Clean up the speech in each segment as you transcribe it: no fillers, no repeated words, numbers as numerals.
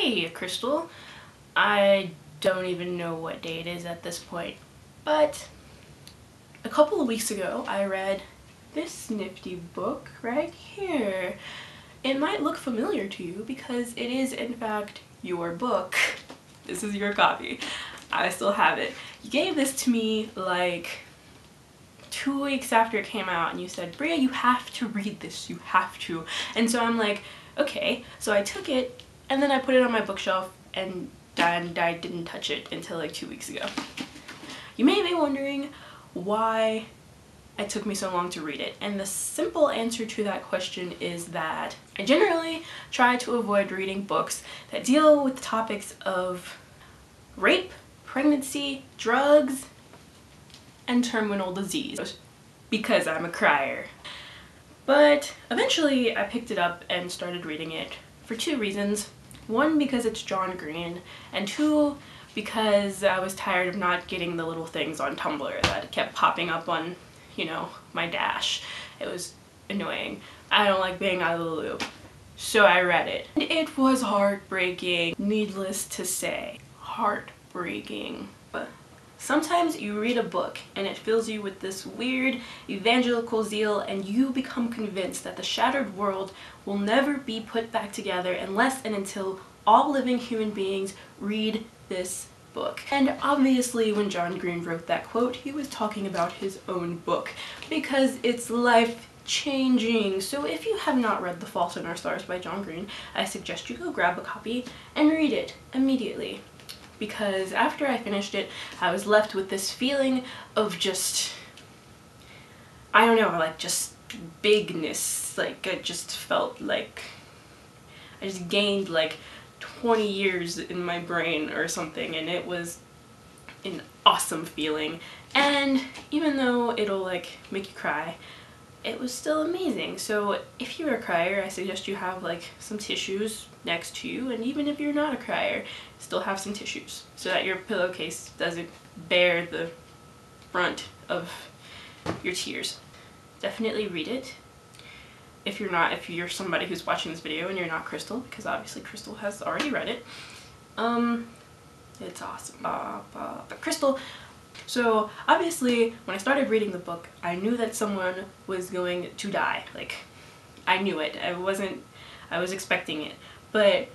Hey, Crystal. I don't even know what day it is at this point, but a couple of weeks ago I read this nifty book right here. It might look familiar to you because it is in fact your book. This is your copy. I still have it. You gave this to me like 2 weeks after it came out and you said, Bria, you have to read this, you have to. And so I'm like, okay. So I took it and then I put it on my bookshelf and I didn't touch it until like 2 weeks ago. You may be wondering why it took me so long to read it, and the simple answer to that question is that I generally try to avoid reading books that deal with the topics of rape, pregnancy, drugs, and terminal disease because I'm a crier. But eventually I picked it up and started reading it for 2 reasons. 1, because it's John Green, and 2, because I was tired of not getting the little things on Tumblr that kept popping up on, you know, my dash. It was annoying. I don't like being out of the loop. So I read it. And it was heartbreaking. Needless to say, heartbreaking. But sometimes you read a book and it fills you with this weird evangelical zeal and you become convinced that the shattered world will never be put back together unless and until all living human beings read this book. And obviously when John Green wrote that quote, he was talking about his own book because it's life-changing. So if you have not read The Fault in Our Stars by John Green, I suggest you go grab a copy and read it immediately. Because after I finished it, I was left with this feeling of just, I don't know, like just bigness. Like I just felt like I just gained like 20 years in my brain or something, and it was an awesome feeling. And even though it'll like make you cry, it was still amazing. So if you're a crier, I suggest you have like some tissues next to you, and even if you're not a crier, still have some tissues so that your pillowcase doesn't bear the brunt of your tears. Definitely read it. If you're somebody who's watching this video and you're not Crystal, because obviously Crystal has already read it, it's awesome. But Crystal, so obviously when I started reading the book, I knew that someone was going to die. Like, I knew it. I was expecting it. But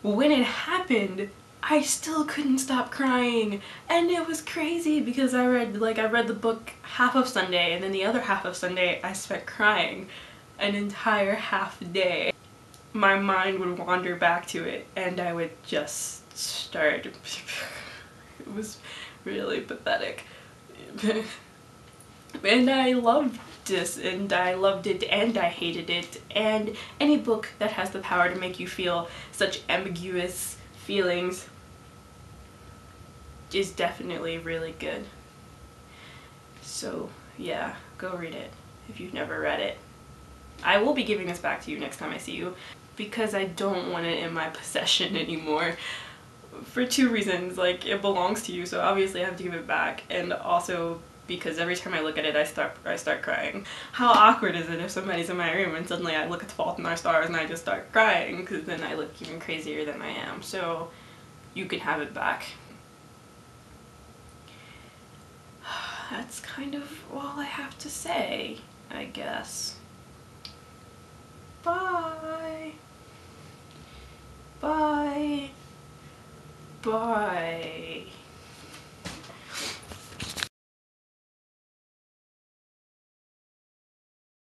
when it happened, I still couldn't stop crying, and it was crazy because I read the book half of Sunday, and then the other half of Sunday I spent crying an entire half day. My mind would wander back to it and I would just start. It was really pathetic. And I loved this, and I loved it, and I hated it, and any book that has the power to make you feel such ambiguous feelings is definitely really good. So yeah, go read it if you've never read it. I will be giving this back to you next time I see you because I don't want it in my possession anymore. For 2 reasons. Like, it belongs to you, so obviously I have to give it back, and also because every time I look at it I start crying. How awkward is it if somebody's in my room and suddenly I look at The Fault in Our Stars and I just start crying, because then I look even crazier than I am. So you can have it back. That's kind of all I have to say, I guess. Bye. Bye. Bye.